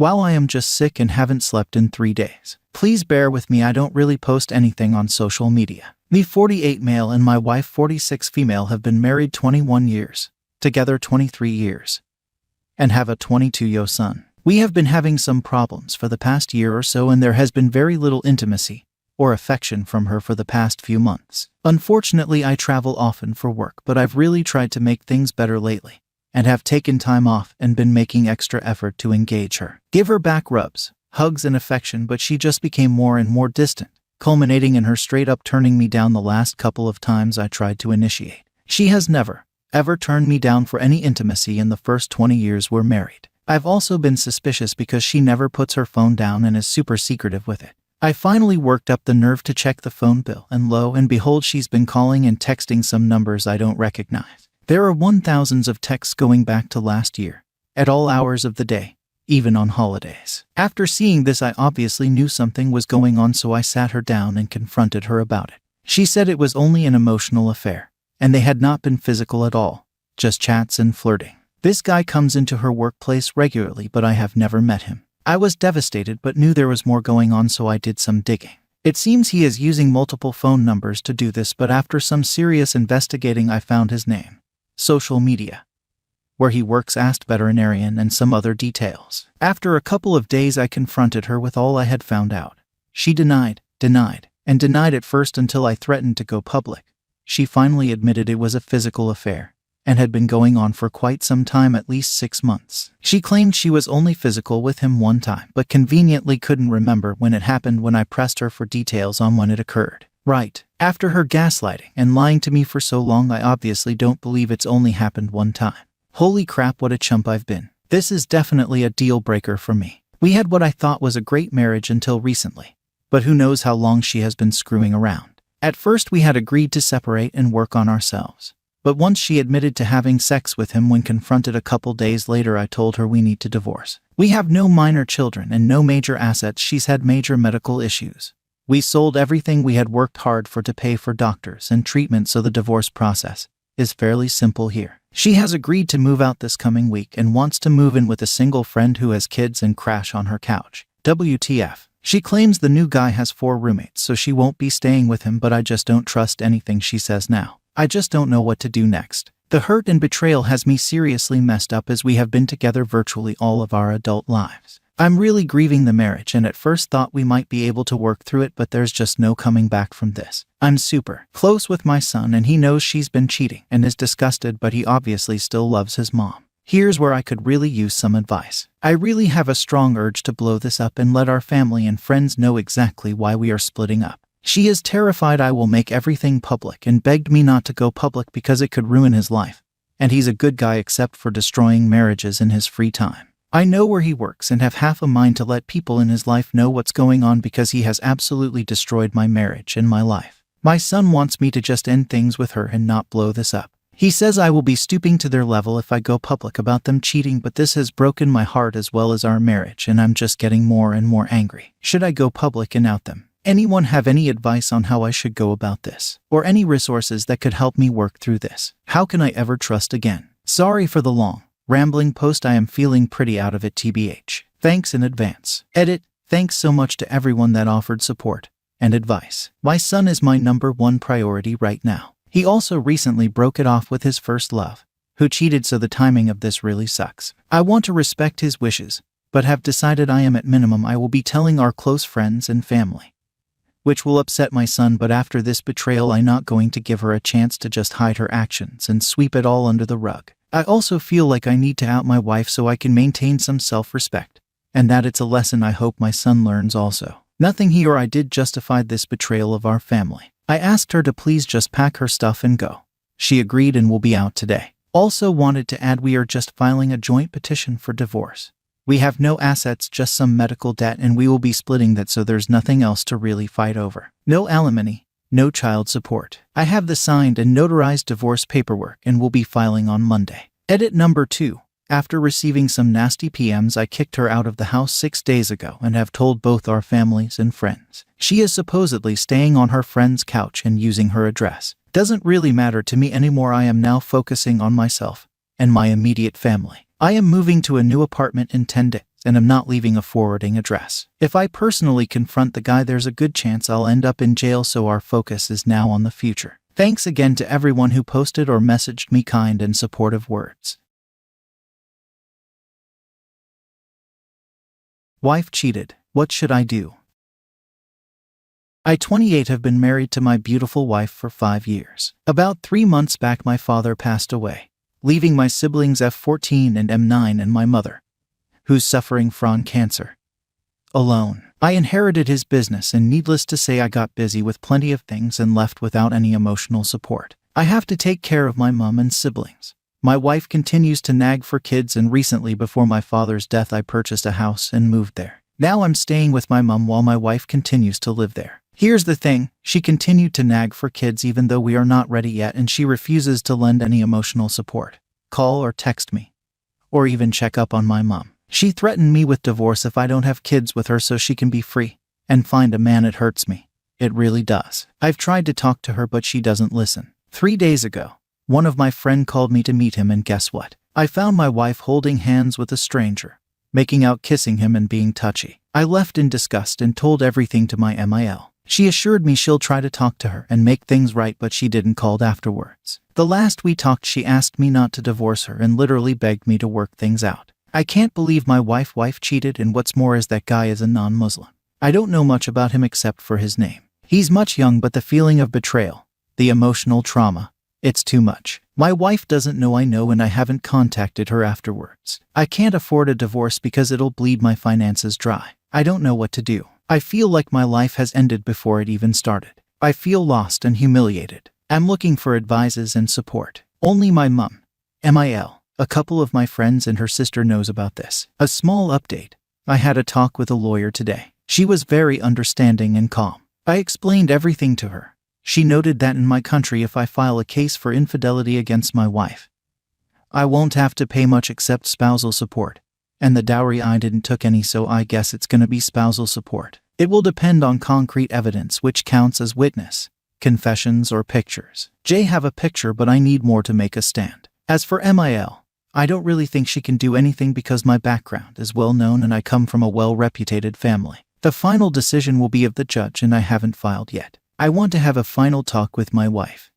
while I am just sick and haven't slept in 3 days. Please bear with me, I don't really post anything on social media. Me 48 male and my wife 46 female have been married 21 years, together 23 years, and have a 22-year son. We have been having some problems for the past year or so, and there has been very little intimacy or affection from her for the past few months. Unfortunately, I travel often for work, but I've really tried to make things better lately and have taken time off and been making extra effort to engage her. Give her back rubs, hugs, and affection, but she just became more and more distant, culminating in her straight up turning me down the last couple of times I tried to initiate. She has never, ever turned me down for any intimacy in the first 20 years we're married. I've also been suspicious because she never puts her phone down and is super secretive with it. I finally worked up the nerve to check the phone bill, and lo and behold, she's been calling and texting some numbers I don't recognize. There are 1,000s of texts going back to last year, at all hours of the day, even on holidays. After seeing this, I obviously knew something was going on, so I sat her down and confronted her about it. She said it was only an emotional affair, and they had not been physical at all, just chats and flirting. This guy comes into her workplace regularly, but I have never met him. I was devastated but knew there was more going on, so I did some digging. It seems he is using multiple phone numbers to do this, but after some serious investigating I found his name, social media, where he works, asked veterinarian, and some other details. After a couple of days I confronted her with all I had found out. She denied at first until I threatened to go public. She finally admitted it was a physical affair and had been going on for quite some time, at least 6 months. She claimed she was only physical with him one time, but conveniently couldn't remember when it happened when I pressed her for details on when it occurred. Right. After her gaslighting and lying to me for so long, I obviously don't believe it's only happened one time. Holy crap, what a chump I've been. This is definitely a deal breaker for me. We had what I thought was a great marriage until recently, but who knows how long she has been screwing around. At first we had agreed to separate and work on ourselves, but once she admitted to having sex with him when confronted a couple days later, I told her we need to divorce. We have no minor children and no major assets. She's had major medical issues. We sold everything we had worked hard for to pay for doctors and treatment, so the divorce process is fairly simple here. She has agreed to move out this coming week and wants to move in with a single friend who has kids and crash on her couch. WTF. She claims the new guy has 4 roommates, so she won't be staying with him, but I just don't trust anything she says now. I just don't know what to do next. The hurt and betrayal has me seriously messed up, as we have been together virtually all of our adult lives. I'm really grieving the marriage, and at first thought we might be able to work through it, but there's just no coming back from this. I'm super close with my son, and he knows she's been cheating and is disgusted, but he obviously still loves his mom. Here's where I could really use some advice. I really have a strong urge to blow this up and let our family and friends know exactly why we are splitting up. She is terrified I will make everything public and begged me not to go public because it could ruin his life, and he's a good guy except for destroying marriages in his free time. I know where he works and have half a mind to let people in his life know what's going on, because he has absolutely destroyed my marriage and my life. My son wants me to just end things with her and not blow this up. He says I will be stooping to their level if I go public about them cheating, but this has broken my heart as well as our marriage, and I'm just getting more and more angry. Should I go public and out them? Anyone have any advice on how I should go about this? Or any resources that could help me work through this? How can I ever trust again? Sorry for the long, rambling post. I am feeling pretty out of it, TBH. Thanks in advance. Edit. Thanks so much to everyone that offered support and advice. My son is my #1 priority right now. He also recently broke it off with his first love, who cheated, so the timing of this really sucks. I want to respect his wishes, but have decided I will be telling our close friends and family, which will upset my son, but after this betrayal I'm not going to give her a chance to just hide her actions and sweep it all under the rug. I also feel like I need to out my wife so I can maintain some self-respect, and that it's a lesson I hope my son learns also. Nothing he or I did justified this betrayal of our family. I asked her to please just pack her stuff and go. She agreed and will be out today. Also wanted to add, we are just filing a joint petition for divorce. We have no assets, just some medical debt, and we will be splitting that, so there's nothing else to really fight over. No alimony, no child support. I have the signed and notarized divorce paperwork and will be filing on Monday. Edit number 2. After receiving some nasty PMs, I kicked her out of the house 6 days ago and have told both our families and friends. She is supposedly staying on her friend's couch and using her address. Doesn't really matter to me anymore. I am now focusing on myself and my immediate family. I am moving to a new apartment in 10 days, and am not leaving a forwarding address. If I personally confront the guy, there's a good chance I'll end up in jail, so our focus is now on the future. Thanks again to everyone who posted or messaged me kind and supportive words. Wife cheated. What should I do? I, 28, have been married to my beautiful wife for 5 years. About 3 months back, my father passed away, leaving my siblings F14 and M9 and my mother, who's suffering from cancer, alone. I inherited his business, and needless to say, I got busy with plenty of things and left without any emotional support. I have to take care of my mom and siblings. My wife continues to nag for kids, and recently, before my father's death, I purchased a house and moved there. Now I'm staying with my mom while my wife continues to live there. Here's the thing, she continued to nag for kids even though we are not ready yet, and she refuses to lend any emotional support, call or text me, or even check up on my mom. She threatened me with divorce if I don't have kids with her so she can be free and find a man. It hurts me. It really does. I've tried to talk to her, but she doesn't listen. 3 days ago, one of my friends called me to meet him, and guess what? I found my wife holding hands with a stranger, making out, kissing him, and being touchy. I left in disgust and told everything to my MIL. She assured me she'll try to talk to her and make things right, but she didn't call afterwards. The last we talked, she asked me not to divorce her and literally begged me to work things out. I can't believe my wife cheated, and what's more is that guy is a non-Muslim. I don't know much about him except for his name. He's much young, but the feeling of betrayal, the emotional trauma, it's too much. My wife doesn't know I know, and I haven't contacted her afterwards. I can't afford a divorce because it'll bleed my finances dry. I don't know what to do. I feel like my life has ended before it even started. I feel lost and humiliated. I'm looking for advices and support. Only my mom, MIL, a couple of my friends, and her sister knows about this. A small update. I had a talk with a lawyer today. She was very understanding and calm. I explained everything to her. She noted that in my country, if I file a case for infidelity against my wife, I won't have to pay much except spousal support. And the dowry, I didn't took any, so I guess it's gonna be spousal support. It will depend on concrete evidence, which counts as witness, confessions, or pictures. Have a picture, but I need more to make a stand. As for MIL, I don't really think she can do anything because my background is well known and I come from a well-reputed family. The final decision will be of the judge, and I haven't filed yet. I want to have a final talk with my wife.